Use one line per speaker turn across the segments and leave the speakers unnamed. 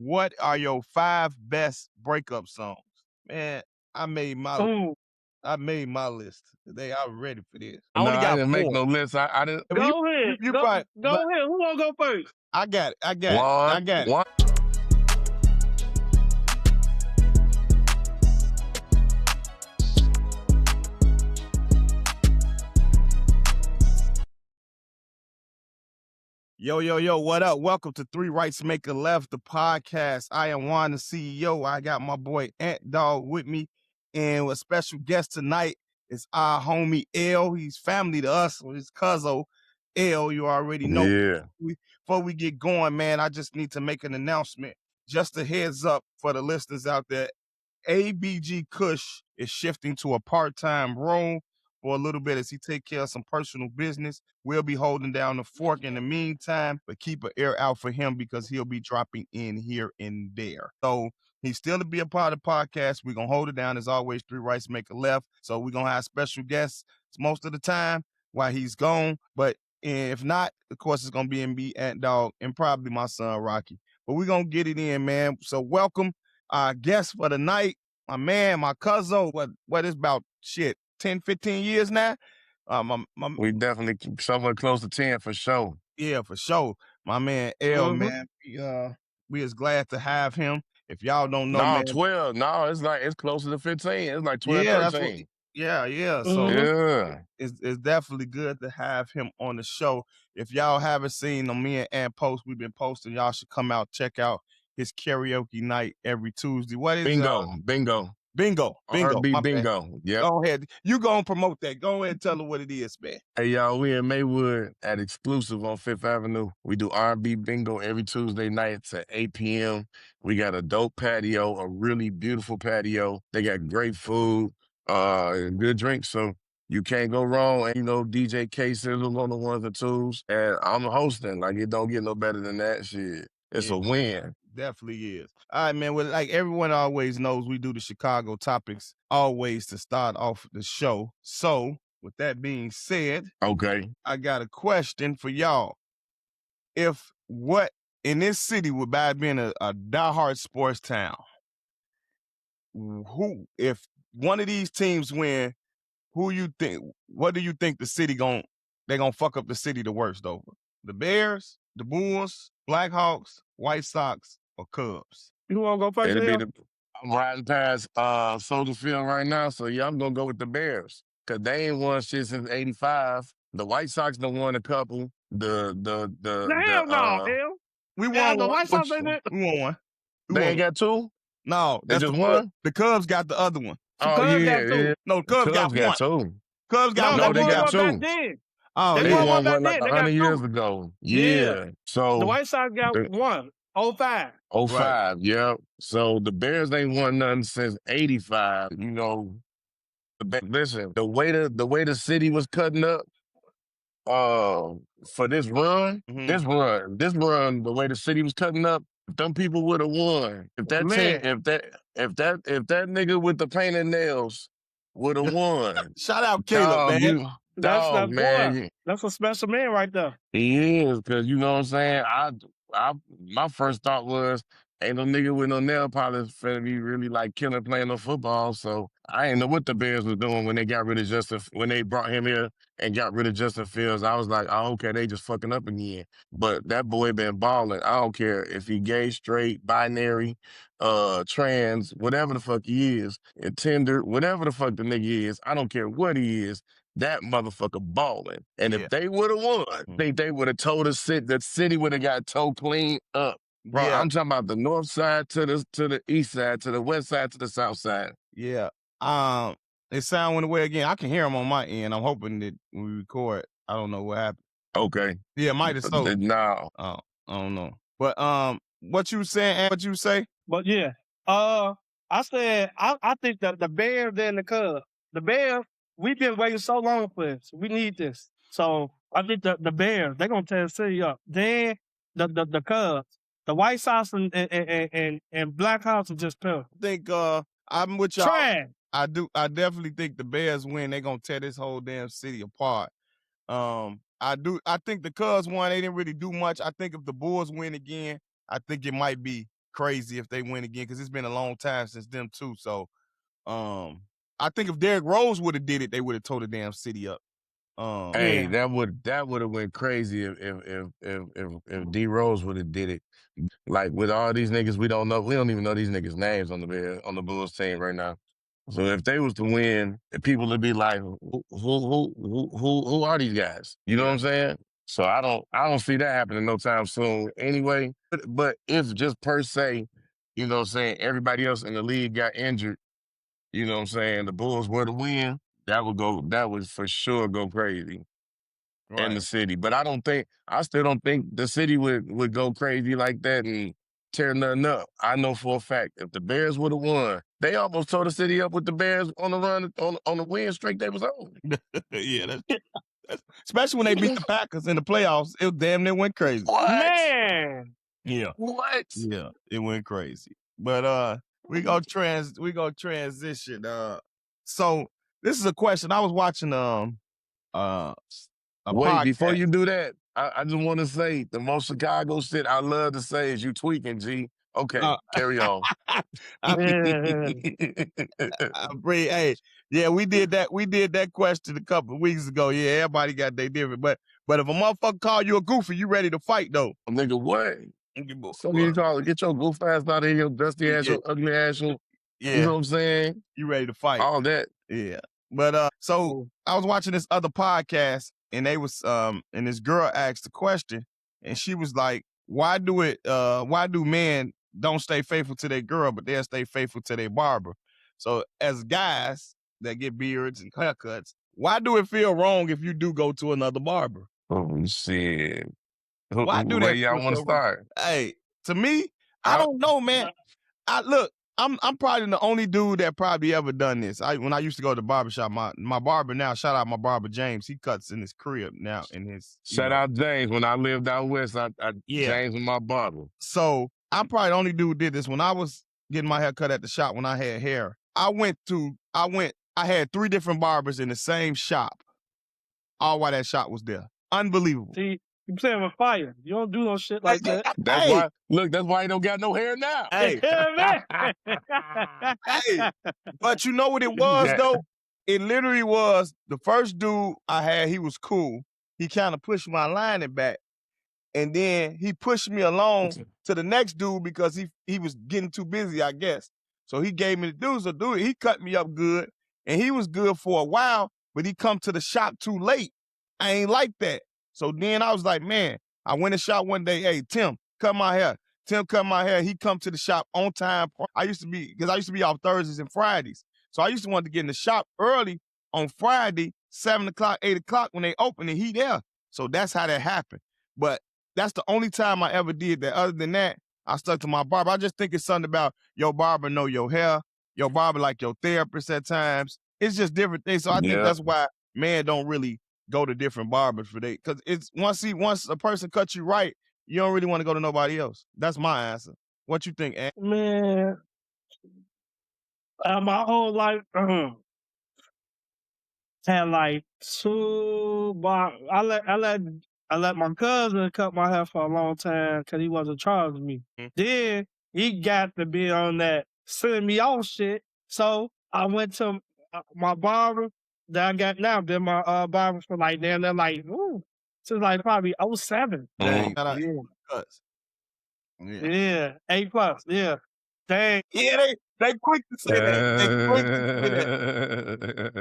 What are your 5 best breakup songs? Man, I made my
Ooh,
I made my list today. I'm ready for this. I
No,
only
I
got
didn't make
4.
no list. I didn't.
I mean,
go ahead.
you
Go
probably, but
go ahead. Who wanna go first?
I got it. I got it. I
One,
got it.
one.
Yo, what up? Welcome to Three Rights Make a Left, the podcast. I am Juan, the CEO. I got my boy Ant Dog with me, and a special guest tonight is our homie L. He's family to us, or his cousin L. You already know.
Yeah.
Before we get going, man, I just need to make an announcement. Just a heads up for the listeners out there. ABG Kush is shifting to a part-time role for a little bit as he take care of some personal business. We'll be holding down the fork in the meantime, but keep an ear out for him because he'll be dropping in here and there. So he's still to be a part of the podcast. We're going to hold it down as always. Three Rights Make a Left. So we're going to have special guests most of the time while he's gone. But if not, of course, it's going to be me, Ant Dog, and probably my son, Rocky. But we're going to get it in, man. So welcome. Our guest for the night, my man, my cousin, what is about 10, 15 years now?
We definitely somewhere close to 10 for sure.
Yeah, for sure. My man L,
Mhm.
man. We is glad to have him. If y'all don't know,
No,
man.
12. No, it's closer to 15. It's like 12,
Yeah, that's what
13.
yeah. So
Mhm.
Yeah.
it's definitely good to have him on the show. If y'all haven't seen him, me and Ant post, we've been posting. Y'all should come out, check out his karaoke night every Tuesday. What is
Bingo.
Bingo.
R&B
My bad.
bingo. Yep.
Go ahead. You go and promote that. Go ahead and tell her what it is, man.
Hey, y'all, we in Maywood at Exclusive on 5th Avenue. We do R&B bingo every Tuesday nights at 8 p.m. We got a dope patio, a really beautiful patio. They got great food, and good drinks. So you can't go wrong. And, DJ K Sizzle on the ones and twos. And I'm hosting. Like, it don't get no better than that shit. It's
Yeah.
a win.
Definitely is. All right, man. Well, like everyone always knows, we do the Chicago topics always to start off the show. So, with that being said,
Okay.
I got a question for y'all. If what in this city would by being a diehard sports town, if one of these teams win, who you think? What do you think the city they gonna fuck up the city the worst over? The Bears, the Bulls, Blackhawks, White Sox, or Cubs?
You wanna go first,
It'll be
L?
I'm riding past Soldier Field right now, so yeah, I'm gonna go with the Bears. Cause they ain't won shit since '85. The White Sox done won a couple.
Hell no, L.
We
Yeah,
won
the
one.
White Sox ain't it.
We won one.
They ain't got two?
No,
They
that's
just
the Cubs.
one?
The Cubs got the other one.
The
Oh
Cubs
yeah,
got two.
yeah.
No, the
The
Cubs got
Cubs got
one.
two.
Cubs got
No,
one.
they
they won
got
one back
two.
then.
Oh,
They
They
won
won
one back
one like
then. They
100
got
years
two.
ago.
Yeah.
Yeah.
The
So
White Sox got
the
one. 05.
05, yeah. So the Bears ain't won nothing since '85. Listen, the way the city was cutting up, for this run,
Mhm.
the way the city was cutting up, if them people would have won. If that team,
Man,
if that nigga with the painted nails would have won,
Shout out Caleb, man.
that's
dog,
that
man,
boy. That's a special man right there.
he is, because you know what I'm saying. My first thought was, ain't no nigga with no nail polish finna be really like killing playing no football. So I ain't know what the Bears was doing when they got rid of when they brought him here and got rid of Justin Fields. I was like, oh, okay, they just fucking up again. But that boy been balling. I don't care if he gay, straight, binary, trans, whatever the fuck he is, and Tinder, whatever the fuck the nigga is. I don't care what he is. That motherfucker balling. And
Yeah.
if they would have won, I think they would have told us the city would have got towed clean up. Bro,
Yeah.
I'm talking about the north side to the east side, to the west side, to the south side.
Yeah. It sound went away again. I can hear him on my end. I'm hoping that when we record, I don't know what happened.
Okay.
Yeah, might have so.
No.
I don't know. But what you saying? And what you say?
But yeah, I said I think that the Bears and the Cubs. The Bears, we've been waiting so long for this. We need this. So I think the Bears, they're gonna tear the city up. Then the Cubs, the White Sox and Blackhawks are just pure.
I think I'm with y'all.
Trash.
I definitely think the Bears win. They're gonna tear this whole damn city apart. I think the Cubs won. They didn't really do much. I think if the Bulls win again, I think it might be crazy if they win again because it's been a long time since them too. So, I think if Derrick Rose would have did it, they would have tore the damn city up.
Hey,
Yeah.
that would have went crazy if D Rose would have did it. Like with all these niggas, we don't even know these niggas' names on the Bulls team right now. So if they was to win, people would be like, who are these guys? You know what I'm saying? So I don't see that happening no time soon anyway. But if just per se, you know what I'm saying, everybody else in the league got injured, you know what I'm saying, the Bulls were to win, that would for sure go crazy in the city. But I still don't think the city would go crazy like that and tear nothing up. I know for a fact if the Bears would have won, they almost tore the city up with the Bears on the run on the win streak they was on.
Yeah, that's especially when they beat the Packers in the playoffs. It damn near went crazy.
What?
Man.
Yeah.
What?
Yeah, it went crazy. But we go transition. So this is a question. I was watching a
Wait,
podcast.
before you do that, I just want to say the most Chicago shit I love to say is you tweaking, G. Okay, carry on.
Hey, yeah, we did that question a couple of weeks ago. Yeah, everybody got their different. But if a motherfucker call you a goofy, you ready to fight though?
Nigga, what? So you call it, get your goof ass out of here, your dusty ass, your ugly ass, you know what I'm saying?
You ready to fight?
All that.
Yeah. But so I was watching this other podcast and they was and this girl asked a question and she was like, why do men don't stay faithful to their girl, but they'll stay faithful to their barber? So as guys that get beards and haircuts, why do it feel wrong if you do go to another barber?
Oh shit.
Why do
Where
that?
y'all want to start?
Hey, to me, I don't know, man. I'm probably the only dude that probably ever done this. When I used to go to the barbershop, my barber now, shout out my barber James, he cuts in his crib now in his
Shout out James. When I lived out west, James was my barber.
So I'm probably the only dude who did this. When I was getting my hair cut at the shop when I had hair, I had 3 different barbers in the same shop. All while that shop was there. Unbelievable.
See, you playing with fire. You don't do no shit like that.
That's why. Look, that's why he don't got no hair now.
Hey, hey, but you know what it was though? It literally was the first dude I had. He was cool. He kind of pushed my lining back, and then he pushed me along to the next dude because he was getting too busy, I guess. So he gave me the dude. So dude, he cut me up good, and he was good for a while. But he come to the shop too late. I ain't like that. So then I was like, man, I went to the shop one day. Hey, Tim, cut my hair. Tim cut my hair. He come to the shop on time. I used to be off Thursdays and Fridays. So I used to want to get in the shop early on Friday, 7 o'clock, 8 o'clock when they open and he there. So that's how that happened. But that's the only time I ever did that. Other than that, I stuck to my barber. I just think it's something about your barber know your hair. Your barber like your therapist at times. It's just different things. So I think that's why men don't really go to different barbers for they, because it's once a person cuts you right, you don't really want to go to nobody else. That's my answer. What you think, Ant?
Man, my whole life had like 2 barbers. I let my cousin cut my hair for a long time because he wasn't charging me. Then he got to be on that sending me off shit. So I went to my barber that I got now. Been my barber for like damn, they're like since like probably 07.
Dang,
Yeah, 8+. Yeah. Dang.
Yeah, they quick to say that. They quick to say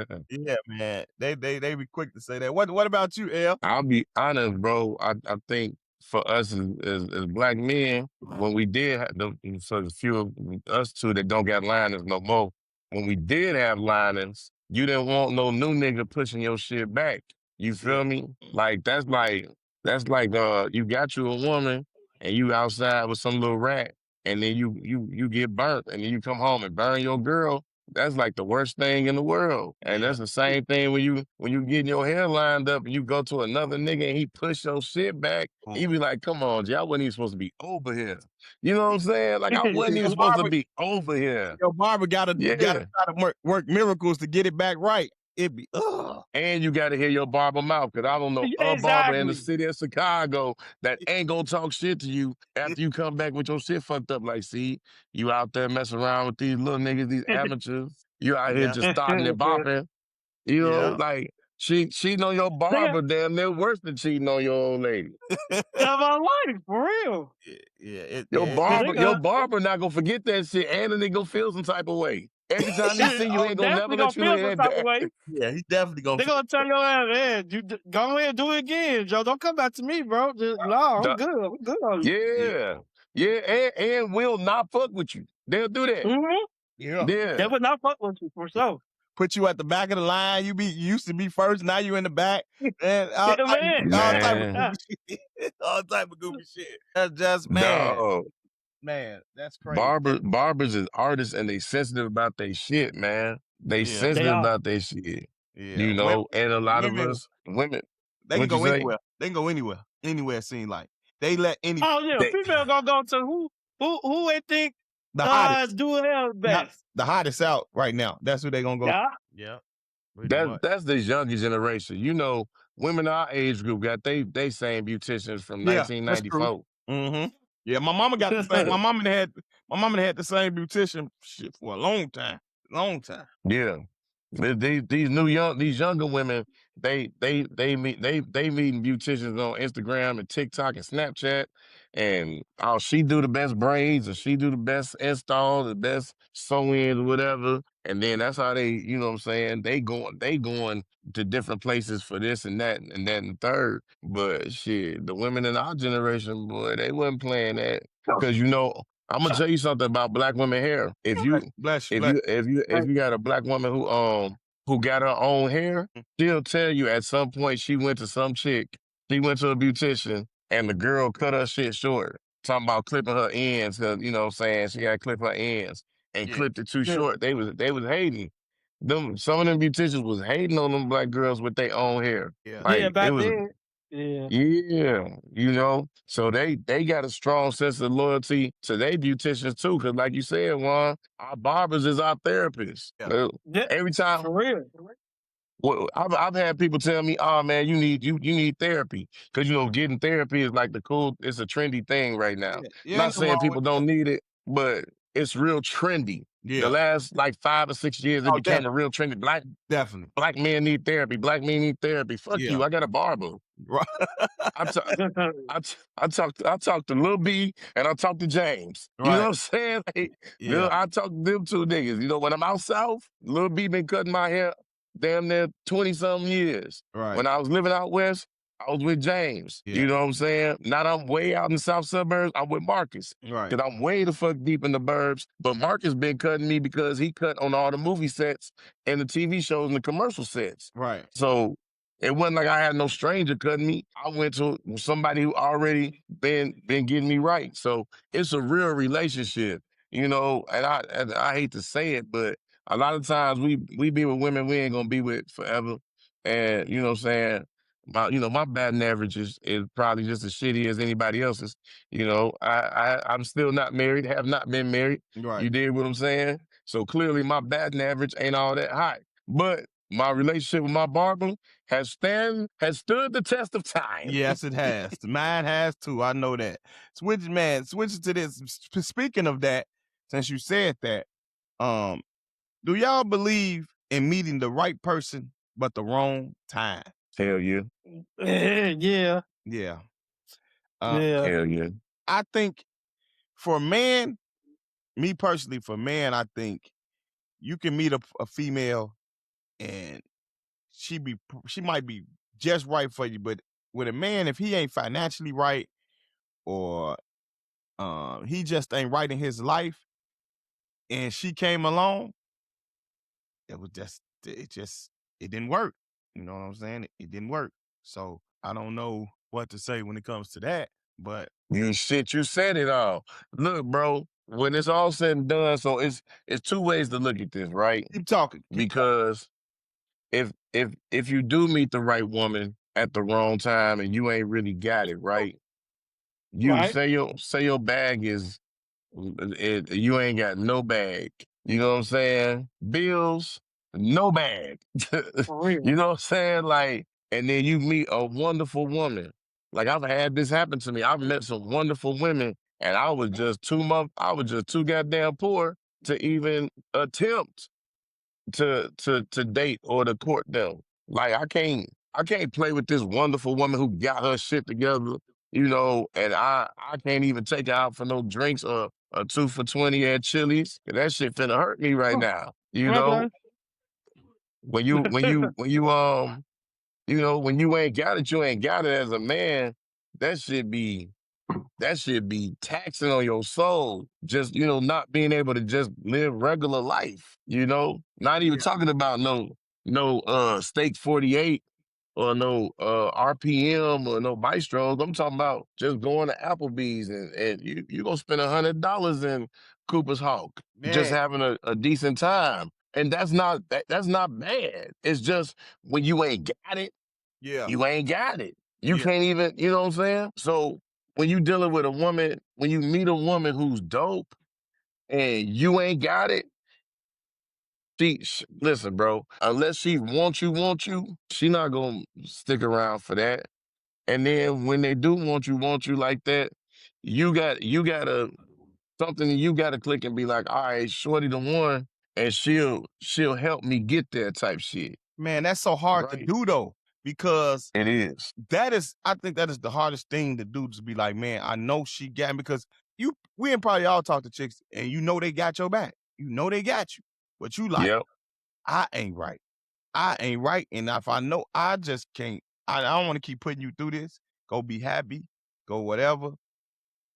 that. Yeah, man. They be quick to say that. What about you, El?
I'll be honest, bro. I think for us as black men, when we did have so the few of us two that don't got liners no more, when we did have liners, you didn't want no new nigga pushing your shit back. You feel me? Like that's like you got you a woman and you outside with some little rat and then you get burnt and then you come home and burn your girl. That's like the worst thing in the world. And that's the same thing when you getting your hair lined up and you go to another nigga and he push your shit back, you be like, come on, G, I wasn't even supposed to be over here. You know what I'm saying? Like I wasn't even supposed to be over here.
Your barber gotta try to work miracles to get it back right. it be
And you got to hear your barber mouth, because I don't know a barber in the
Exactly.
city of Chicago that ain't gonna talk shit to you after you come back with your shit fucked up. Like, see, you out there messing around with these little niggas, these amateurs. You out here
Yeah.
just starting and bopping. You know,
Yeah.
like cheating on your
Nigga,
barber, damn near worse than cheating on your old lady.
of my life, for real.
Yeah.
Your
The
barber
nigga,
not gonna forget that shit, and the nigga gonna feel some type of way. Every time he see you, he
oh,
ain't gonna never
definitely gonna
let you
feel
hear
some
that
type of
back.
way.
Yeah, he definitely gonna
They gonna tell your ass, man, go ahead and do it again, Joe. Don't come back to me, bro. No, I'm good. I'm good on you.
Yeah. Yeah, and will not fuck with you. They'll do that.
Mm-hmm.
Yeah.
Yeah.
They would not fuck with you for sure.
Put you at the back of the line. You used to be first, now you in the back. And all type of
Man.
goofy shit. All type of goofy shit. That's just
Dog.
man, that's crazy.
Barbers is artists, and they sensitive about their shit, man. They
Yeah.
They
sensitive
are.
about their shit.
Yeah.
You know, and a lot of
Women,
us women,
they can
what you
go
say?
anywhere. They can go anywhere. Anywhere it seems like. They let any
Oh yeah,
They
female gonna go to who they think
the hottest
do it best.
the hottest out right now. That's who they gonna go.
Yeah.
Yeah. Pretty much.
that's this younger generation. You know, women our age group got they same beauticians from
Yeah, that's true.
1994.
Mm-hmm. Yeah, my mama got the same. My mama had the same beautician shit for a long time. Long time.
Yeah. These younger women, they meeting beauticians on Instagram and TikTok and Snapchat, and she do the best braids, or she do the best install, the best sew ins, whatever. And then that's how they, you know what I'm saying, they going to different places for this and that and that and third. But shit, the women in our generation, boy, they wasn't playing that. Cause I'm gonna tell you something about black women hair.
Bless you.
If you got a black woman who got her own hair, she'll tell you at some point she went to some chick, she went to a beautician, and the girl cut her shit short. Talking about clipping her ends, cause you know what I'm saying, she gotta clip her ends and
Yeah.
clipped it too
Yeah.
short. They was hating. Some of them beauticians was hating on them black girls with their own hair.
Yeah.
Yeah,
Like it
back
was
then. Yeah.
yeah, so they got a strong sense of loyalty to their beauticians too, because like you said, Juan, our barbers is our therapists.
Yeah.
Yeah,
Every time,
for real.
I've had people tell me, "Oh man, you need therapy," because getting therapy is like it's a trendy thing right now.
Yeah,
Not
ain't nothing
saying
wrong with
people don't need it, but it's real trendy. The
Yeah.
last like 5 or 6 years, it
Oh,
became a real trendy.
definitely.
Black men need therapy. Black men need therapy. Fuck
Yeah.
you. I got a barber.
Right.
I, t- I talked to Lil B and I talked to James. You know
Right.
what I'm saying? Like,
Yeah.
I talked to them two niggas. When I'm out south, Lil B been cutting my hair damn near 20-something years.
Right.
When I was living out west, I was with James.
Yeah.
You know what I'm saying? Now that I'm way out in the south suburbs, I'm with Marcus.
Right.
Because I'm way the fuck deep in the burbs. But Marcus been cutting me because he cut on all the movie sets and the TV shows and the commercial sets.
Right.
So it wasn't like I had no stranger cutting me. I went to somebody who already been getting me right. So it's a real relationship, and I hate to say it, but a lot of times we be with women we ain't gonna be with forever. And you know what I'm saying? My batting average is probably just as shitty as anybody else's. I'm still not married, have not been married.
Right.
You dig what I'm saying? So clearly my batting average ain't all that high. But my relationship with my barber has stood the test of time.
Yes, it has. Mine has too. I know that. Switching to this. Speaking of that, since you said that, do y'all believe in meeting the right person but the wrong time?
Hell yeah.
Yeah.
Yeah.
Yeah.
Hell yeah.
I think for man, me personally, I think you can meet a female and she might be just right for you, but with a man, if he ain't financially right or he just ain't right in his life, and she came along, it didn't work. You know what I'm saying? It didn't work. So I don't know what to say when it comes to that, but
You said it all. Look, bro, when it's all said and done, so it's two ways to look at this, right?
keep talking.
Because if you do meet the right woman at the wrong time and you ain't really got it, right? You
Right.
say your bag is you ain't got no bag. You know what I'm saying? Bills, no bag.
For real.
You know what I'm saying? Like, and then you meet a wonderful woman. Like I've had this happen to me. I've met some wonderful women, and I was just too goddamn poor to even attempt to date or to court them. Like I can't play with this wonderful woman who got her shit together, and I can't even take her out for no drinks or a 2 for $20 at Chili's. That shit finna hurt me right
Oh,
now.
okay.
When you ain't got it, you ain't got it as a man. That should be taxing on your soul. Just, not being able to just live regular life, Not even
Yeah.
talking about no steak 48 or no RPM or no bistros. I'm talking about just going to Applebee's and you gonna spend $100 in Cooper's Hawk, just
Man,
having a decent time. And that's not bad. It's just when you ain't got it,
yeah,
you ain't got it. You
yeah.
can't even, you know what I'm saying? So when you dealing with a woman, when you meet a woman who's dope and you ain't got it, listen, bro, unless she want you, she not gonna stick around for that. And then when they do want you like that, you gotta something you gotta click and be like, all right, shorty the one, and she'll help me get there type shit.
Man, that's so hard to
Right.
do though, because
It is.
I think that is the hardest thing to do, to be like, man, I know she got me, because we ain't probably all talk to chicks and they got your back. They got you. But you like,
Yep.
I ain't right. I ain't right. And if I know, I just can't, I don't want to keep putting you through this. Go be happy, go whatever.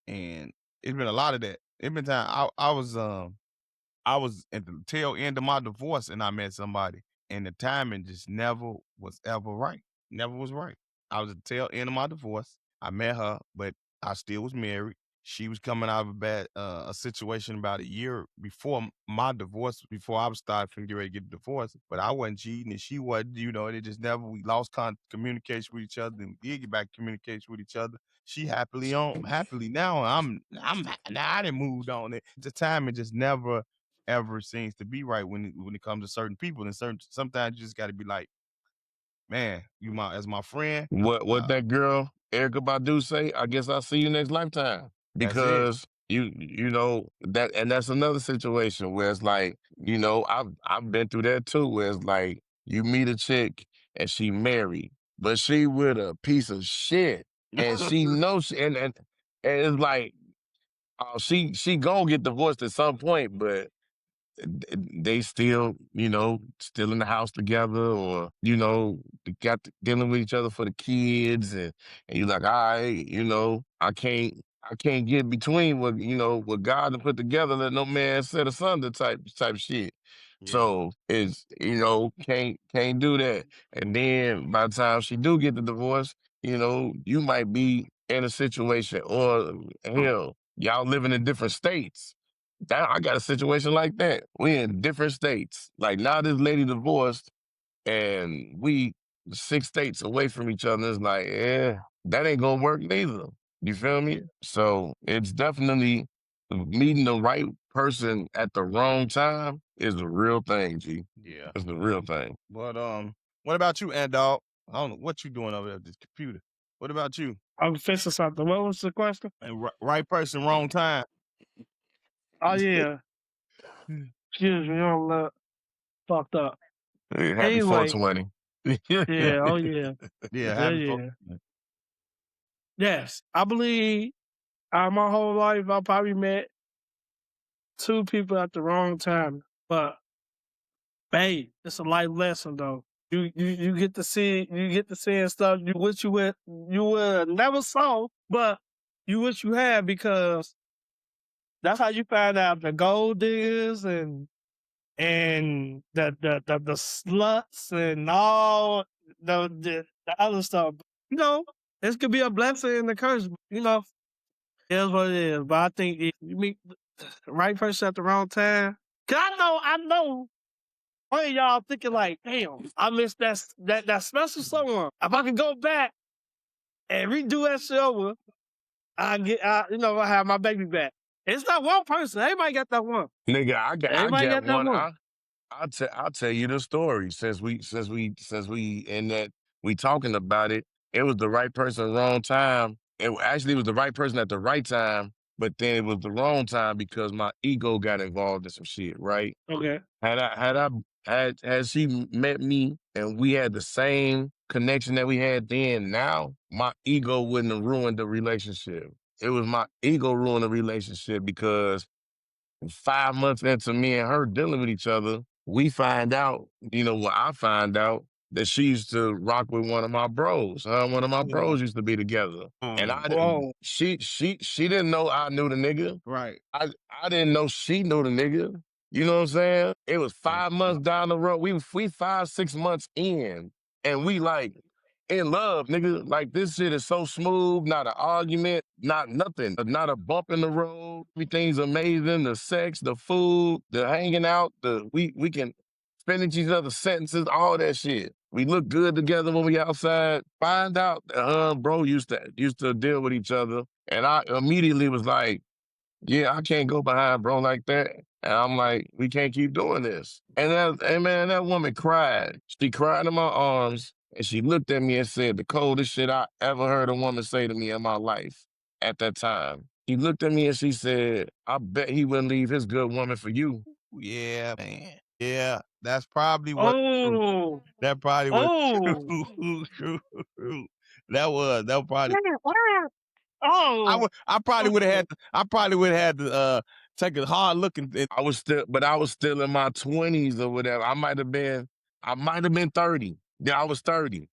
And it's been a lot of that. It's been time I was at the tail end of my divorce and I met somebody, and the timing just never was ever right. Never was right. I was at the tail end of my divorce. I met her, but I still was married. She was coming out of a situation about a year before my divorce, before I was starting to get ready to get divorced. But I wasn't cheating, and she wasn't. And it just never. We lost communication with each other, and we did get back communication with each other. She happily now. I'm now I done moved on. The timing just never ever seems to be right when it comes to certain people, and sometimes you just got to be like, man, as my friend.
What that girl Erica Badu say? I guess I'll see you next lifetime.
That's it.
Because you know that, and that's another situation where it's like, I've been through that too, where it's like you meet a chick and she married, but she with a piece of shit, and she knows and it's like, oh, she gonna get divorced at some point, but they still, still in the house together, or they dealing with each other for the kids, and you're like, all right, I can't get between what God had put together, let no man set asunder type shit.
Yeah.
So it's can't do that. And then by the time she do get the divorce, you might be in a situation, or hell, y'all living in different states. I got a situation like that. We in different states. Like now this lady divorced and we 6 states away from each other. It's like, that ain't gonna work neither. You feel me? So it's definitely meeting the right person at the wrong time is a real thing, G.
Yeah.
It's the real thing.
But what about you, Dog? I don't know what you doing over there at this computer. What about you?
I'm fixing something. What was the question?
And right person, wrong time.
Oh yeah. Excuse me, I'm fucked up.
Happy
Anyway.
420.
Yeah, oh yeah.
Yeah, happy
Yeah. Yes. I believe my whole life I probably met 2 people at the wrong time. But babe, it's a life lesson though. You get to see stuff you wish you would never saw, but you wish you had, because that's how you find out the gold diggers and the sluts and all the other stuff. This could be a blessing and a curse. It is what it is. But I think if you meet the right person at the wrong time, 'cause I know. One of y'all thinking like, damn, I missed that special someone. If I could go back and redo that shit over, I have my baby back. It's not one person. Everybody got that one.
Nigga, I
Everybody
got
got that
one.
one.
I'll tell you the story. Since we in that we talking about it. It was the right person, wrong time. Actually was the right person at the right time, but then it was the wrong time because my ego got involved in some shit. Right?
Okay.
Had she met me and we had the same connection that we had then, now my ego wouldn't have ruined the relationship. It was my ego ruined the relationship because 5 months into me and her dealing with each other, we find out, I find out that she used to rock with one of my bros. Her and one of my bros used to be together. And I didn't
Whoa.
she didn't know I knew the nigga.
Right.
I didn't know she knew the nigga. You know what I'm saying? It was 5 months down the road. We 5, 6 months in, and we like in love, nigga. Like this shit is so smooth, not an argument, not nothing, not a bump in the road. Everything's amazing. The sex, the food, the hanging out, we can finish each other's sentences, all that shit. We look good together when we outside. Find out that bro used to deal with each other. And I immediately was like, yeah, I can't go behind bro like that. And I'm like, we can't keep doing this. And man, that woman cried. She cried in my arms and she looked at me and said the coldest shit I ever heard a woman say to me in my life at that time. She looked at me and she said, I bet he wouldn't leave his good woman for you.
Yeah, man. Yeah, that's probably what.
Oh.
That probably was
Oh.
true. That was probably.
Oh.
I probably would have had to take a hard look at it.
I was still in my 20s or whatever. I might have been 30. Yeah, I was 30,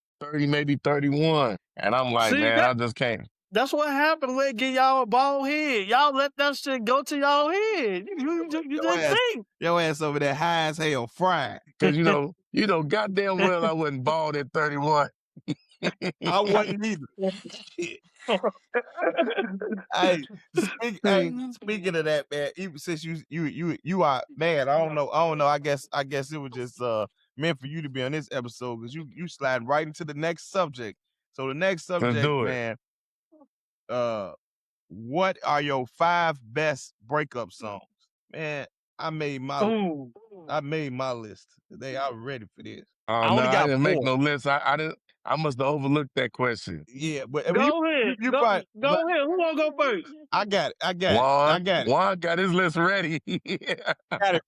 maybe 31. And I'm like,
See,
man, I just can't.
that's what happened when it get y'all a bald head. Y'all let that shit go to y'all head. You just think.
Your ass over there high as hell, fried.
Cause goddamn well I wasn't bald at 31.
I wasn't either. Shit. Hey, speaking of that, man, even since you are, man, I don't know. I guess it was just meant for you to be on this episode because you slide right into the next subject. So the next subject,
Let's do it.
man, what are your 5 best breakup songs? Man, I made my list today. I'm ready for this.
Oh no, I didn't make no list. I must have overlooked that question.
Yeah, but
Go ahead.
you
go
probably,
ahead. Who wanna go first?
I got it.
Juan got his list ready.
Got it.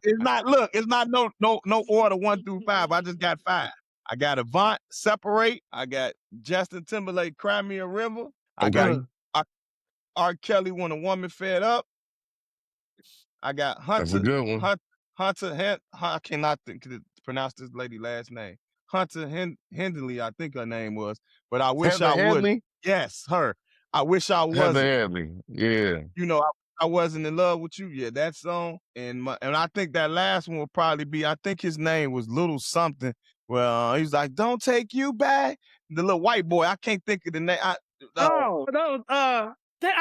It's not no order 1 through 5. I just got 5. I got Avant, Separate. I got Justin Timberlake, Cry Me a River. I got R. Kelly, When a Woman Fed Up. I got Hunter.
That's a good one.
I cannot pronounce this lady last name. Hunter Henderly, I think her name was. But I wish
Heather
I would.
Headley?
Yes, her. I wish I wasn't.
Heather Headley, yeah.
I wasn't in love with you. Yeah, that song. And I think that last one will probably be, I think his name was Little Something. Well, he's like, don't take you back. The little white boy. I can't think of the name.
I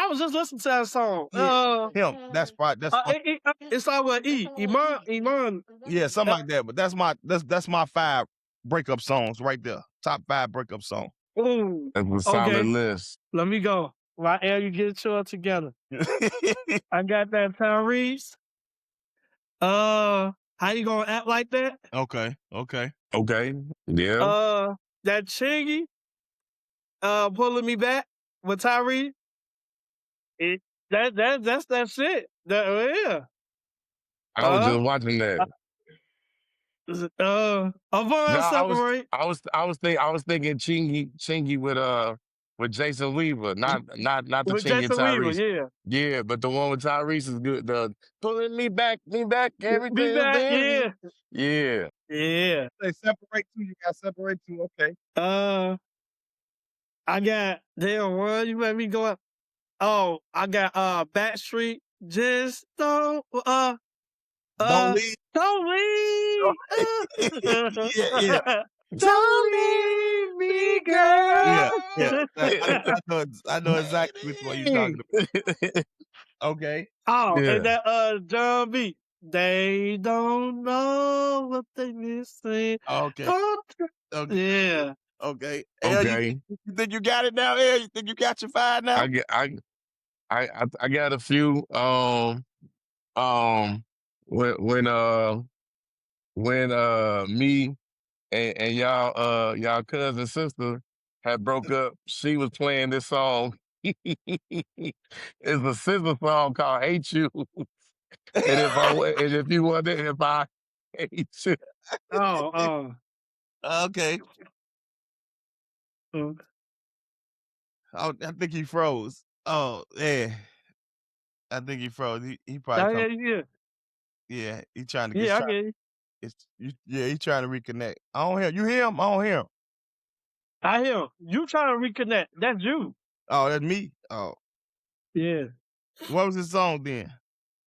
was just listening to that song.
Him. That's
it's like what Iman.
Yeah, something like that. But that's my 5 breakup songs right there. Top 5 breakup songs.
Ooh,
That's a solid list.
let me go. While you get it all together. I got that Tyrese. How you gonna act like that?
Okay.
Yeah.
That Chingy. Pulling me back with Tyrese. That's that shit. Yeah.
I was just watching that.
Avant, Separate.
I was thinking Chingy with Jason Weaver, not the
with
Chingy
Jason
Tyrese.
Weaver,
Yeah, but the one with Tyrese is good. The pulling me back, everything.
yeah.
Yeah.
Say Separate too. You got Separate too. Okay.
I got damn one. You let me go up. Oh, I got Backstreet. Just don't
leave.
Don't leave.
Yeah.
Don't leave me, girl.
Yeah. I know exactly which one you're talking about. Okay.
Oh,
Yeah.
and that John B. They don't know what they missing.
Okay.
Yeah.
Okay.
Okay.
You think you got it now, El? You think you got your 5 now?
I got a few. When when me and y'all cousin sister had broke up, she was playing this song. It's a sister song called "Hate You," and if you wonder if I hate you,
Oh,
Okay.
mm.
I think he froze. Oh, yeah. I think he froze. He probably come.
Yeah,
Yeah, he trying to get
yeah, I
trying.
get you.
Yeah, he trying to reconnect. I don't hear you. Hear him? I don't hear him.
I hear 'em. You trying to reconnect. That's you.
Oh, that's me. Oh,
Yeah.
what was his song then?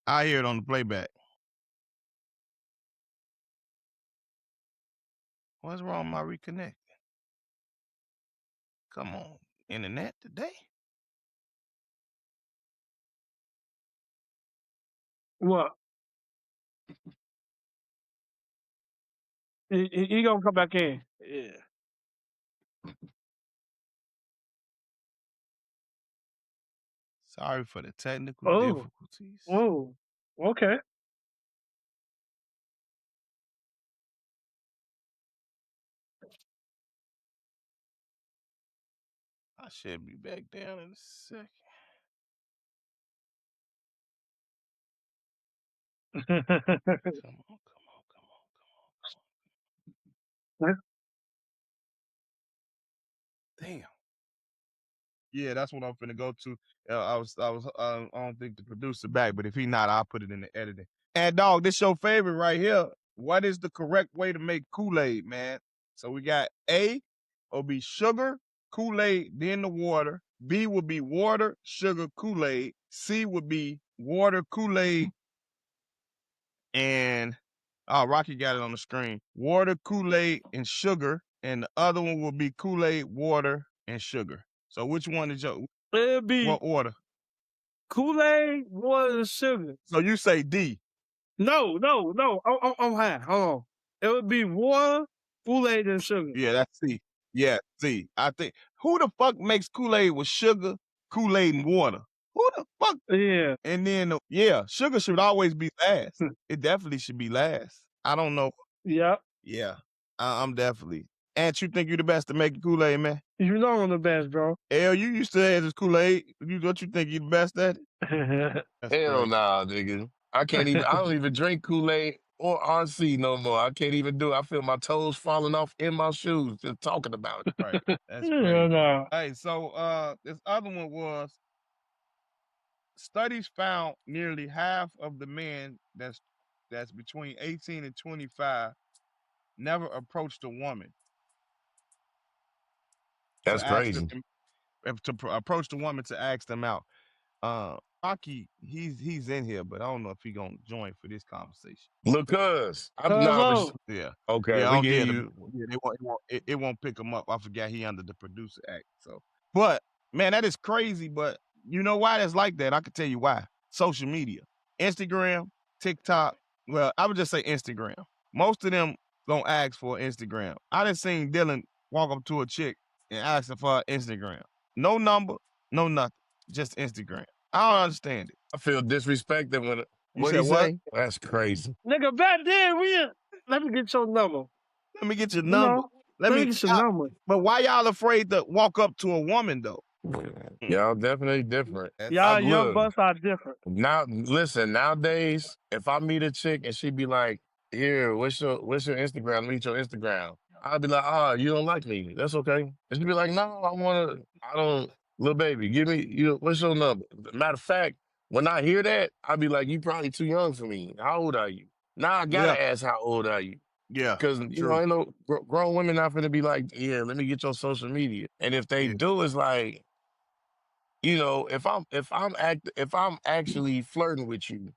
I hear it on the playback. What's wrong with my reconnect? Come on, internet today.
What? He gonna come back in. Yeah.
Sorry for the technical
Oh.
difficulties.
Oh. Okay.
I should be back down in a second. Come on, come on, come on. Damn. Yeah, that's what I'm finna go to. I don't think the producer back, but if he not, I'll put it in the editing. And dog, this your favorite right here. What is the correct way to make Kool-Aid, man? So we got A will be sugar, Kool-Aid, then the water. B would be water, sugar, Kool-Aid. C would be water, Kool-Aid, and Rocky got it on the screen. Water, Kool-Aid, and sugar. And the other one will be Kool-Aid, water, and sugar. So which one is your
It'll be
what order?
Kool-Aid, water, and sugar.
So you say D.
No. I'm high. Hold on. It would be water, Kool-Aid, and sugar.
Yeah, that's C. Yeah, C. I think who the fuck makes Kool-Aid with sugar, Kool-Aid, and water? Who the fuck?
Yeah.
And then yeah, sugar should always be last. It definitely should be last. I don't know.
Yep.
Yeah, I'm definitely. And you think you the best to make Kool-Aid, man?
You know I'm the best, bro.
L, you used to have this Kool-Aid. What you think you the best at it? That's
hell
crazy.
nah, nigga. I don't even drink Kool-Aid or RC no more. I can't even do it. I feel my toes falling off in my shoes just talking about it.
Right. That's
Hell
crazy.
no.
Hey, so this other one was studies found nearly half of the men that's between 18 and 25 never approached a woman
That's
to ask
crazy.
them approach the woman to ask them out. Rocky, he's in here, but I don't know if he gonna join for this conversation.
Look, cuz
Cuzzo.
Yeah.
okay,
Yeah,
we
I don't
get
get
you.
Yeah, it won't pick him up. I forgot he under the producer act. So, but man, that is crazy. But you know why that's like that? I can tell you why. Social media, Instagram, TikTok. Well, I would just say Instagram. Most of them gonna ask for Instagram. I done seen Dylan walk up to a chick and ask her for her Instagram. No number, no nothing, just Instagram. I don't understand it.
I feel disrespected when
You
what
said
he
what?
say? That's crazy.
Nigga, back then let me get your number.
Let me get your
You
number.
know? Let me get your number.
But why y'all afraid to walk up to a woman though?
Y'all definitely different.
Y'all young
look,
bucks are different.
now listen, nowadays, if I meet a chick and she be like, "Here, what's your Instagram? Let me get your Instagram." I'll be like, "Ah, you don't like me. That's okay." And she be like, "No, I don't, little baby, give me what's your number?" Matter of fact, when I hear that, I'll be like, "You probably too young for me. How old are you?" Now I gotta ask, "How old are you?"
Yeah.
Because I know grown women not gonna be like, "Yeah, let me get your social media." And if they do, it's like, if I'm actually flirting with you,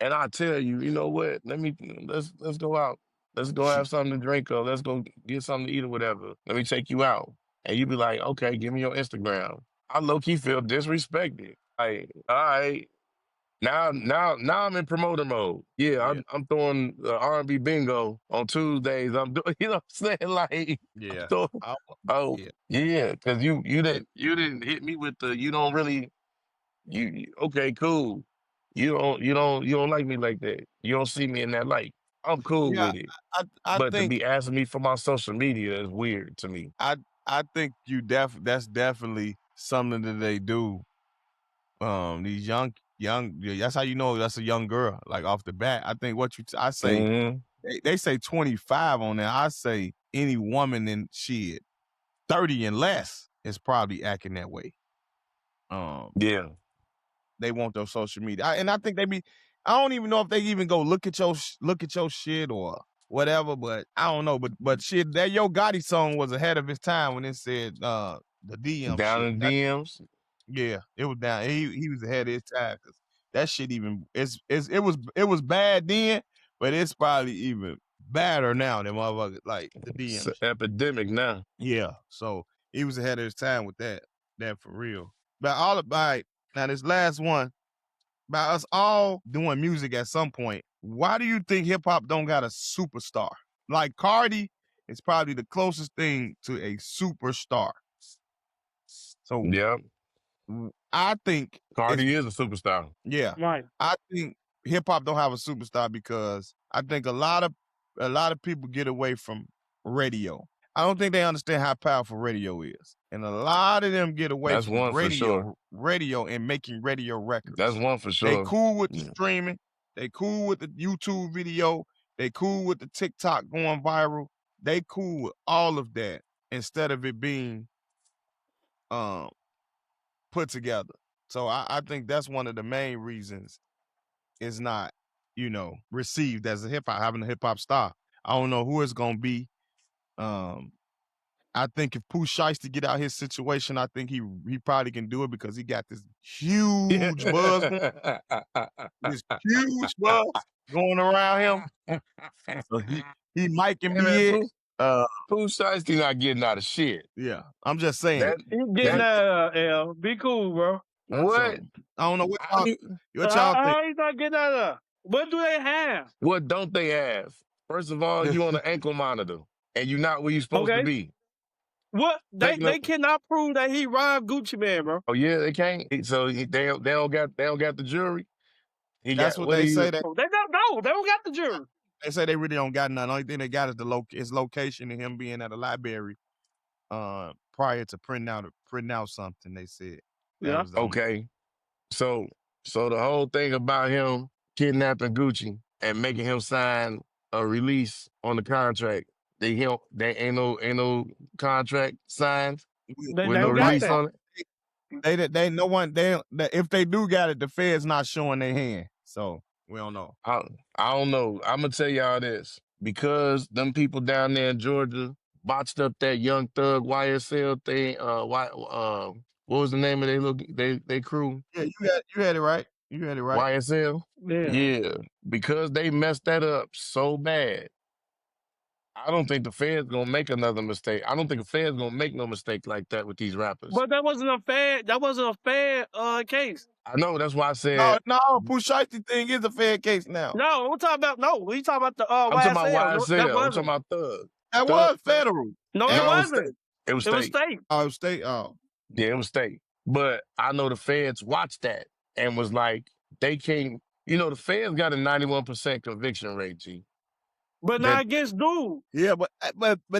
and I tell you, you know what, let's go out, let's go have something to drink or let's go get something to eat or whatever. Let me take you out, and you be like, okay, give me your Instagram. I low key feel disrespected. Like, all right. Now I'm in promoter mode. Yeah, I'm throwing R&B bingo on Tuesdays. I'm doing, you know what I'm saying? Like,
Yeah.
yeah, because you didn't hit me with the you don't really okay, cool. You don't like me like that. You don't see me in that light. I'm cool
Yeah,
with it.
I
But to
think
be asking me for my social media is weird to me.
I think that's definitely something that they do. These young that's how you know that's a young girl, like off the bat. I think I say
hmm
they say 25 on there. I say any woman in shit 30 and less is probably acting that way.
Yeah.
They want those social media, and I think I don't even know if they even go look at your shit or whatever. But I don't know. But shit, that Yo Gotti song was ahead of its time when it said the DM
Down
shit.
in DMs.
Yeah, it was down. He was ahead of his time because that shit it was bad then, but it's probably even badder now than motherfuckers like the
It's
DM
an
shit.
epidemic now.
Yeah, so he was ahead of his time with that. That for real. But all about now this last one about us all doing music at some point. Why do you think hip hop don't got a superstar? Like Cardi is probably the closest thing to a superstar. So
Yep.
I think it's
Cardi is a superstar.
yeah.
Right.
I think hip hop don't have a superstar because I think a lot of people get away from radio. I don't think they understand how powerful radio is. And a lot of them get away
That's
from
one for sure.
radio and making radio
That's
records.
one for
They
sure.
cool with the
Yeah.
streaming, they cool with the YouTube video, they cool with the TikTok going viral. They cool with all of that instead of it being put together. So I think that's one of the main reasons it's not, received as a having a hip hop star. I don't know who it's gonna be. I think if Pooh Shiesty get out his situation, I think he probably can do it because he got this huge buzz, this huge buzz going around him. So he might can
Hey
be
man,
it.
Pooh Shiesty not getting out of shit.
Yeah, I'm just saying.
That
You getting
that
that L. Be cool, bro.
So
what?
I don't know what
How
y'all,
you,
what y'all think.
How you not getting that up? What do they have?
what don't they have? First of all, you on an ankle monitor and you're not where you supposed to
Okay.
be.
What
Take no-
they cannot prove that he robbed Gucci Man, bro.
Oh yeah, they can't. So they don't got the jury. He
That's
got
what
what
they
he
say.
They don't got the jury.
They say they really don't got none. Only thing they got is his location and him being at a library prior to printing out something. They said that
Yeah.
was the only.
okay. So the whole thing about him kidnapping Gucci and making him sign a release on the contract. They ain't no contract signed
They
with no
don't got
release
that.
on it.
If they do got it, the Fed's not showing their hand. So we don't know.
I don't know. I'm gonna tell y'all this because them people down there in Georgia botched up that Young Thug YSL thing. What was the name of they crew?
Yeah, you had it right. You had it right.
YSL.
Yeah.
Yeah, because they messed that up so bad. I don't think the Fed's gonna make another mistake. I don't think the Fed's gonna make no mistake like that with these rappers.
But that wasn't a fair case.
I know that's why I said
No, Pooh Shiesty thing is a fair case now.
No, we talking about we talking about the
I'm talking about
YSL.
YSL.
That
I'm
wasn't.
talking about Thug.
That
Thug-
was federal.
No,
No,
it
it was
wasn't.
It was
It was
state.
state.
Oh, state. Oh,
Yeah, it was state. But I know the Feds watched that and was like, they can't. The Feds got a 91% conviction rate, G.
But
That-
not against dude.
yeah, but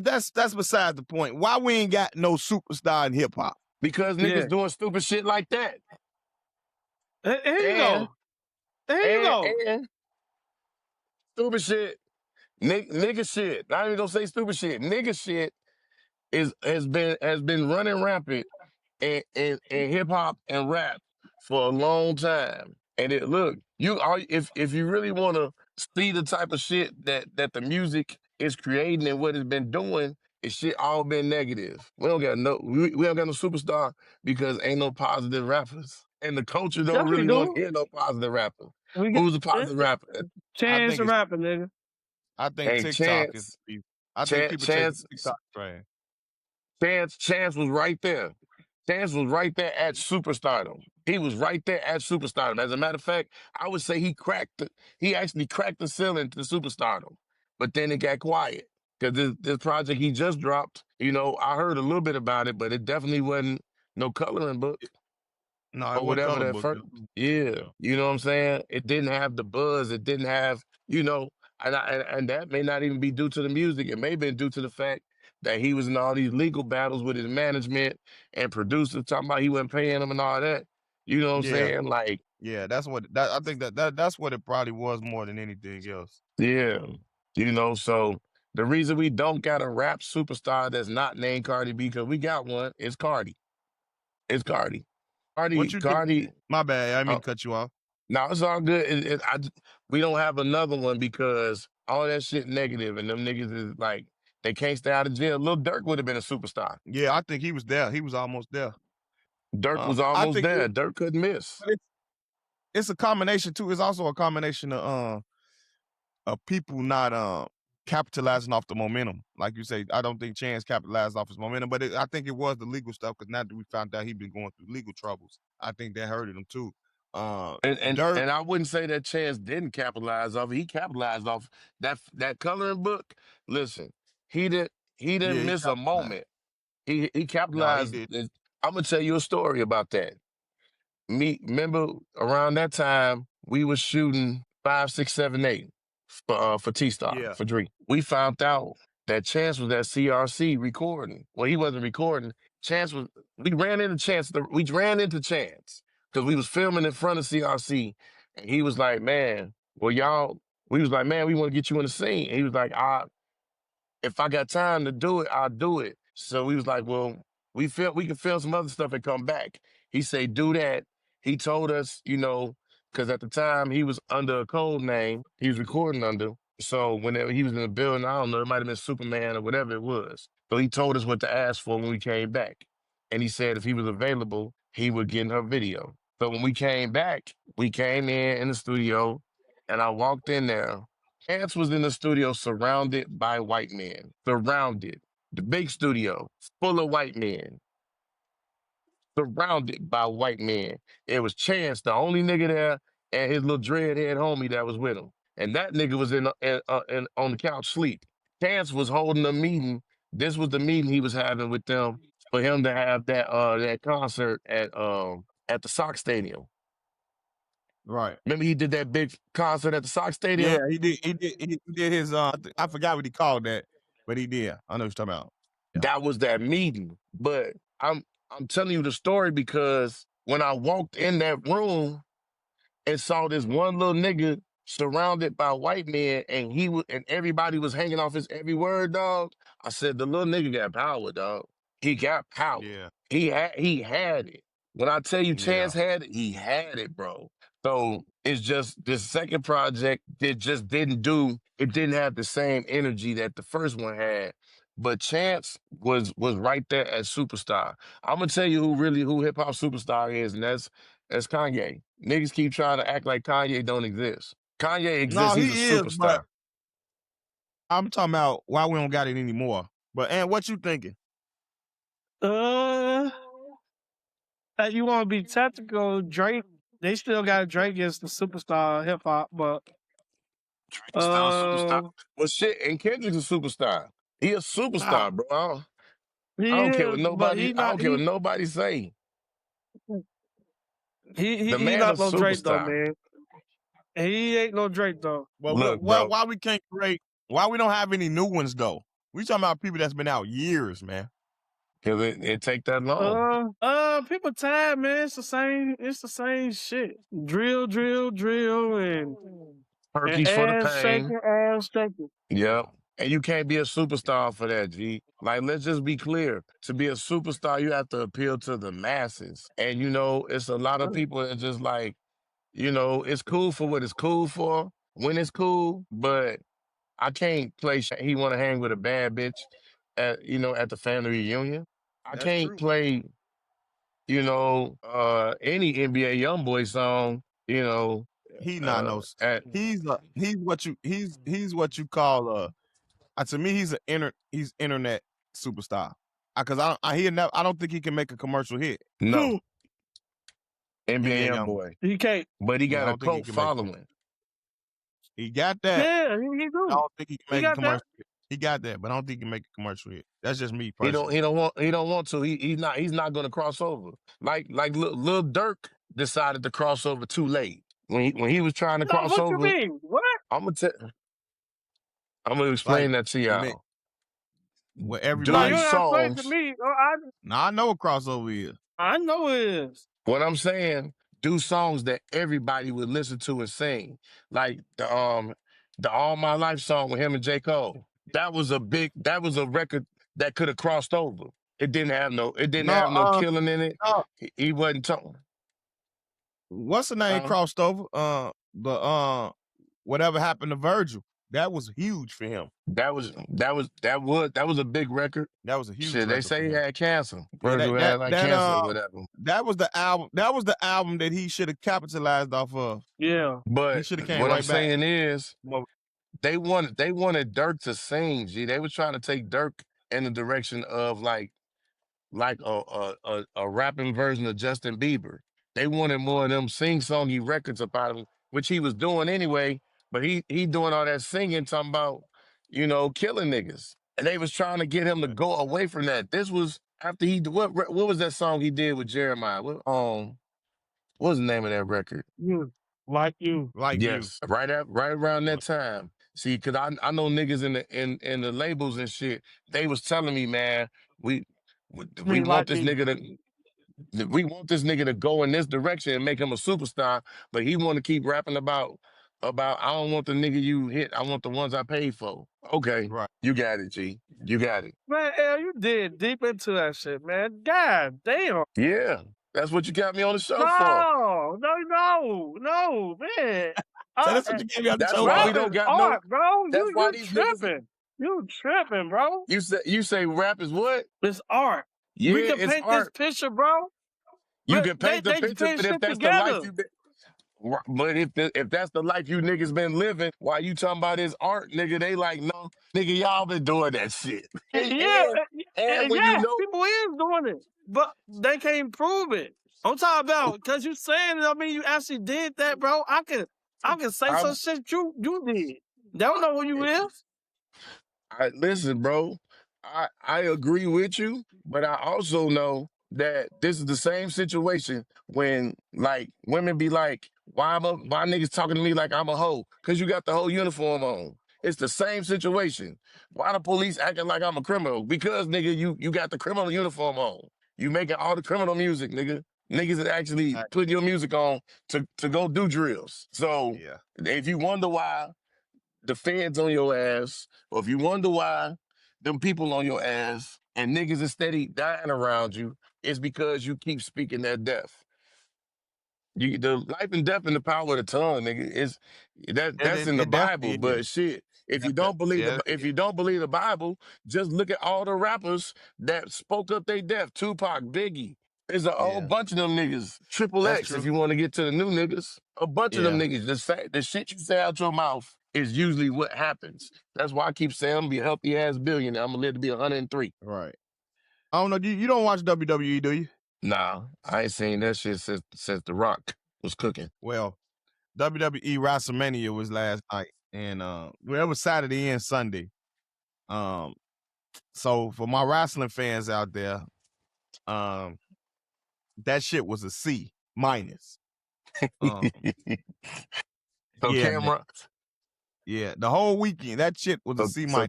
that's besides the point. Why we ain't got no superstar in hip hop?
Because niggas doing stupid shit like that.
Here you go. Here you go.
And stupid shit. Nigga shit. Not even gonna say stupid shit. Nigga shit has been running rampant in hip hop and rap for a long time. And if you really want to see the type of shit that the music is creating and what it's been doing, it's shit all been negative. We don't got no superstar because ain't no positive rappers. And the culture don't
Yes, we
really
do.
want to hear no positive rapper.
We got
Who's a positive rapper?
Chance
think
the
it's-
rapper, nigga.
I think
Hey,
TikTok
Chance.
I think people take
Chance-
TikTok trash.
Chance was right there. Chance was right there at superstardom. He was right there at superstardom. As a matter of fact, I would say he actually cracked the ceiling to superstardom. But then it got quiet. Because this project he just dropped, I heard a little bit about it, but it definitely wasn't no coloring book.
No,
Or
it wasn't
whatever
color
that
book.
first. Yeah. You know what I'm saying? It didn't have the buzz. It didn't have, and that may not even be due to the music. It may have been due to the fact that he was in all these legal battles with his management and producers talking about he wasn't paying them and all that. You know what I'm
Yeah,
saying? Like,
yeah, that's what that I think that's what it probably was more than anything else.
yeah, so the reason we don't got a rap superstar that's not named Cardi B, because we got one, it's Cardi. It's Cardi.
What you think?
Cardi.
My bad, I didn't mean
Uh,
to cut you off.
no, it's all good. We don't have another one because all that shit negative, and them niggas is like they can't stay out of jail. Lil Durk would have been a superstar.
Yeah, I think he was there. He was almost there.
Dirk was
I
almost
think
there. Dirk couldn't miss.
it's a combination too. It's also a combination of people not capitalizing off the momentum. Like you say, I don't think Chance capitalized off his momentum, but I think it was the legal stuff because now that we found out he'd been going through legal troubles, I think that hurted him too. Dirk,
And I wouldn't say that Chance didn't capitalize off it. He capitalized off that coloring book. Listen, he didn't
yeah, he
miss a
capitalized.
moment. He
No, he
capitalized.
did.
I'm gonna tell you a story about that. Remember around that time we was shooting 5, 6, 7, 8 for T-Star,
Yeah,
for Drake. We found out that Chance was at CRC recording. Well, he wasn't recording. We ran into Chance because we was filming in front of CRC, and he was like, man, we was like, man, we want to get you in the scene. And he was like, if I got time to do it, I'll do it. So we was like, well, we can film some other stuff and come back. He said, do that. He told us, because at the time he was under a code name, he was recording under. So whenever he was in the building, I don't know, it might have been Superman or whatever it was. So he told us what to ask for when we came back. And he said if he was available, he would get in her video. So when we came back, we came in the studio, and I walked in there. Chance was in the studio surrounded by white men. Surrounded. The big studio, full of white men. Surrounded by white men. It was Chance, the only nigga there, and his little dreadhead homie that was with him. And that nigga was on the couch sleep. Chance was holding a meeting. This was the meeting he was having with them for him to have that concert at the Sox Stadium.
right.
Remember he did that big concert at the Sox Stadium?
Yeah, he did. He did his. I forgot what he called that, but he did. I know what you're talking about. Yeah.
That was that meeting. But I'm telling you the story because when I walked in that room and saw this one little nigga surrounded by white men, and everybody was hanging off his every word, dog. I said, the little nigga got power, dog. He got power.
Yeah,
He had it. When I tell you Chance
yeah.
had it, he had it, bro. So it's just this second project that just didn't have the same energy that the first one had. But Chance was right there as superstar. I'm gonna tell you who hip hop superstar is, and that's Kanye. Niggas keep trying to act like Kanye don't exist. Kanye exists.
No,
He's a
he is, but
superstar.
I'm talking about why we don't got it anymore. But and what you thinking?
You want to be tactical, Drake? They still got Drake as the superstar hip hop, but
Drake's still a superstar. Well, shit, and Kendrick's a superstar. He a superstar, bro. I don't care what nobody say.
He
The man
not
a
no Drake though,
superstar.
man. He ain't no Drake though.
But
Look, bro.
why we can't create? Why we don't have any new ones though? We talking about people that's been out years, man.
Cause it take that long.
People tired, man. It's the same shit. Drill, and
Perky's for the
ass
pain.
shaking.
Yep. And you can't be a superstar for that, G. Like, let's just be clear. To be a superstar, you have to appeal to the masses. And, it's a lot of people that just like, it's cool for what it's cool for, when it's cool, but I can't play he want to hang with a bad bitch at the family reunion. I
That's
can't
true.
play, any NBA YoungBoy song,
He not no. He's what you call to me he's he's internet superstar. Cause I don't think he can make a commercial hit.
No. NBA
NBA
YoungBoy.
He can't.
But he
Yeah, I
got a
don't think he
cult
can make it.
following.
He got that.
Yeah, he do.
I don't think he can
He
make a
got that.
commercial hit. He got that, but I don't think he can make a commercial hit. That's just me
He
personally.
don't want to. He's not gonna cross over. Like Lil Durk decided to cross over too late. When he was trying to
No,
cross
what
over.
you mean? What?
I'm gonna tell I'm gonna explain that to y'all.
Where
No,
everybody.
you
Do
don't explain to
songs.
me.
Now I know what crossover is.
I know it is.
What I'm saying, do songs that everybody would listen to and sing. Like the All My Life song with him and J. Cole. That was a record that could have crossed over. It didn't have
No,
no killing in it.
no.
He wasn't talking.
What's the name crossed over? The whatever happened to Virgil. That was huge for him.
That was a big record.
That was a huge
Shit, they
record
say
for
he
him.
had cancer.
Yeah,
Virgil had like cancer or whatever.
that was the album. That was the album that he should have capitalized off of.
Yeah.
He
But
should have came
what
right
I'm
back.
saying is
Well,
they wanted Dirk to sing, G. They was trying to take Dirk in the direction of like a rapping version of Justin Bieber. They wanted more of them sing-songy records about him, which he was doing anyway, but he doing all that singing, talking about, killing niggas. And they was trying to get him to go away from that. This was after what was that song he did with Jeremiah? What was the name of that record?
You. Like you.
like you.
Yes, right around that time. See, cause I know niggas in the labels and shit. They was telling me, man, we
Me
want
like
this
me.
nigga to go in this direction and make him a superstar, but he want to keep rapping about I don't want the nigga you hit. I want the ones I paid for. Okay,
Right.
you got it, G. You got it.
Man, L, you did deep into that shit, man. God damn.
Yeah, that's what you got me on the show for.
No, man.
So that's what you gave me on the
That's
show
why
for.
we don't got
art, bro.
That's why
You
these niggas.
tripping. You tripping, bro.
You say rap is what?
It's art.
Yeah,
we can
it's
paint
art.
this picture, bro.
You
But
can paint the
they
picture,
paint
but if
shit
that's the life
together.
you been, but if that's the life you niggas been living, why you talking about this art, nigga? They like, no, nigga, y'all been doing that shit. And when you know,
people is doing it, but they can't prove it. I'm talking about because you saying it. I mean, you actually did that, bro. I can say some shit you did. They don't know who you is.
listen, bro, I agree with you, but I also know that this is the same situation when like women be like, why niggas talking to me like I'm a hoe? Cause you got the whole uniform on. It's the same situation. Why the police acting like I'm a criminal? Because nigga, you got the criminal uniform on. You making all the criminal music, nigga. Niggas is actually putting your music on to go do drills. So
Yeah.
if you wonder why the feds on your ass, or if you wonder why them people on your ass and niggas is steady dying around you, it's because you keep speaking that death. The life and death and the power of the tongue, nigga, that's in the
It
Bible.
definitely
But
is.
shit, if you don't believe the Bible, just look at all the rappers that spoke up their death. Tupac, Biggie. There's a whole bunch of them niggas. Triple
That's
X,
true.
if you want to get to the new niggas. A bunch of them
Yeah.
niggas. The shit you say out your mouth is usually what happens. That's why I keep saying I'm gonna be a healthy ass billionaire. I'm gonna live to be 103.
Right. I don't know. You don't watch WWE, do you?
Nah, I ain't seen that shit since The Rock was cooking.
Well, WWE WrestleMania was last night, and well, it was Saturday and Sunday. So for my wrestling fans out there, that shit was a C minus.
So
yeah,
Cameron,
yeah, the whole weekend that shit was a C minus.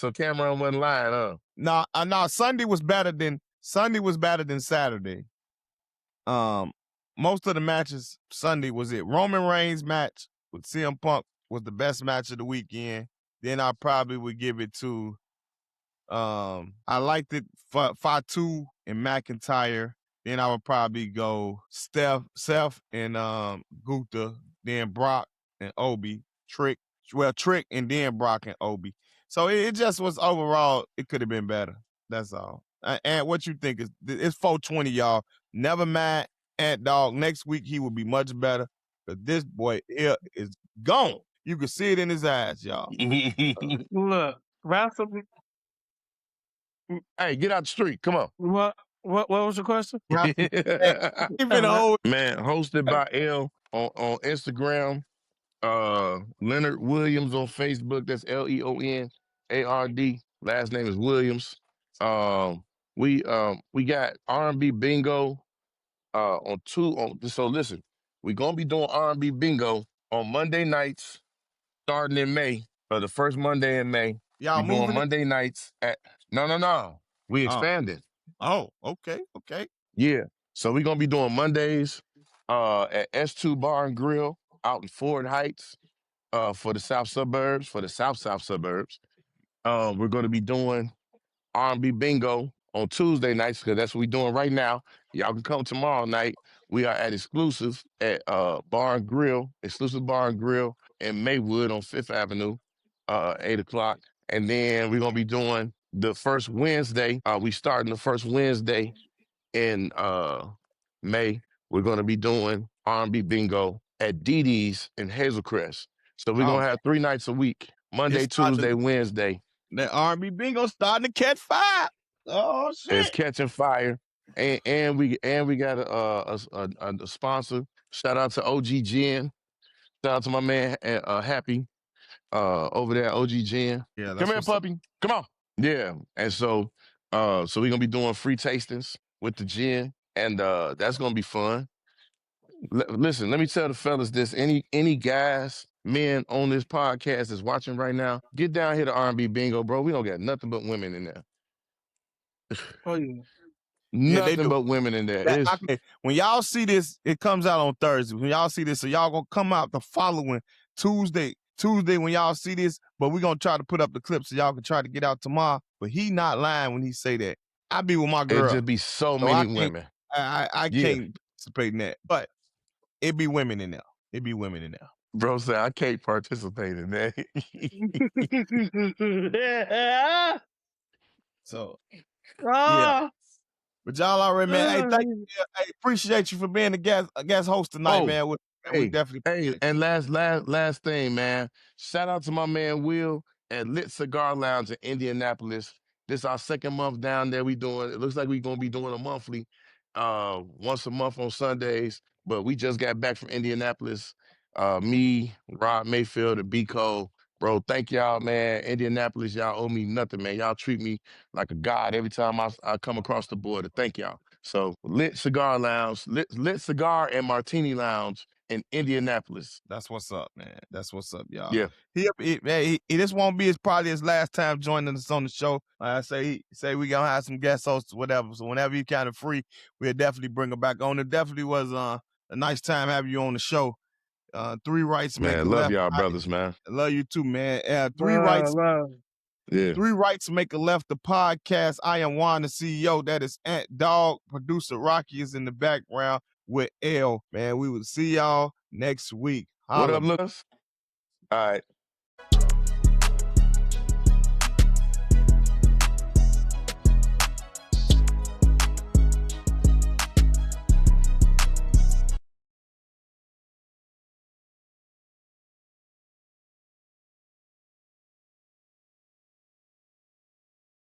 So Cameron wasn't lying. Huh?
Nah, Sunday was better than Saturday. Most of the matches Sunday was it. Roman Reigns match with CM Punk was the best match of the weekend. Then I probably would give it to I liked it Fatu and McIntyre. Then I would probably go Seth and Gunther, then Brock and Obi, Trick and then Brock and Obi. So it just was overall, it could have been better. That's all. And what you think is it's 420, y'all. Never mind Ant Dog. Next week he will be much better. But this boy here is gone. You can see it in his eyes, y'all.
Look, wrestle.
Hey, get out the street. Come on.
What was your question?
Man, hosted by L on Instagram. Leonard Williams on Facebook. That's LeonArD. Last name is Williams. We got R&B bingo so listen, we're gonna be doing R&B bingo on Monday nights starting in May The first Monday in May.
Y'all
We doing
moving it?
Monday nights at no. We
Oh.
expanded.
Oh, okay.
Yeah. So we're gonna be doing Mondays at S2 Bar and Grill out in Ford Heights for the south suburbs, for the south suburbs. We're gonna be doing R&B bingo on Tuesday nights because that's what we're doing right now. Y'all can come tomorrow night. We are at exclusive at Bar and Grill, exclusive Bar and Grill in Maywood on 5th Avenue, 8 o'clock. And then we're gonna be doing the first Wednesday. We starting the first Wednesday in May. We're gonna be doing R&B bingo at Dee Dee's in Hazelcrest. So we're
Oh,
gonna have 3 nights a week: Monday,
it's starting
Tuesday, Wednesday.
that R&B bingo starting to catch fire. Oh
It's
shit.
catching fire, and we got a sponsor. Shout out to OG Gin. Shout out to my man Happy over there at OG Gin.
Yeah,
Come
that's
here,
what's up.
puppy. Come on. Yeah, and so we're gonna be doing free tastings with the gin, and that's gonna be fun. Listen, let me tell the fellas this: any guys, men on this podcast that's watching right now, get down here to R&B bingo, bro. We don't got nothing but women in there.
Oh yeah.
Yeah, they
Nothing
do.
but women in there.
That,
It's
okay, when y'all see this, it comes out on Thursday. When y'all see this, so y'all gonna come out the following Tuesday. Tuesday when y'all see this, but we're gonna try to put up the clip so y'all can try to get out tomorrow. But he not lying when he say that. I be with my
it
girl,
just be so
so I
many
can't
women.
I
Yeah.
can't participate in that. But it be women in there. It be women in there.
Bro said I can't participate in that.
So yeah.
Ah,
But y'all already, man. Hey, thank you.
ah.
Hey, appreciate you for being a guest host tonight,
Oh,
man. We definitely
hey,
appreciate
and last thing, man. Shout out to my man Will at Lit Cigar Lounge in Indianapolis. This our second month down there. It looks like we're gonna be doing a monthly, once a month on Sundays. But we just got back from Indianapolis. Me, Rob Mayfield, and B Cole. Bro, thank y'all, man. Indianapolis, y'all owe me nothing, man. Y'all treat me like a god every time I come across the border. Thank y'all. So Lit Cigar Lounge, Lit Cigar and Martini Lounge in Indianapolis.
That's what's up, man. That's what's up, y'all.
Yeah.
He this won't be probably his last time joining us on the show. Like I say we gonna have some guest hosts, whatever. So whenever you kind of free, we'll definitely bring him back on. It definitely was a nice time having you on the show. Three rights make a
Man, love
left.
y'all brothers, man.
I love you too, man. Three rights.
Yeah.
Three rights make a left. The podcast. I am Juan, the CEO. That is Ant Dog. Producer Rocky is in the background with L. Man, we will see y'all next week.
What
Holla.
up, Lucas? All right.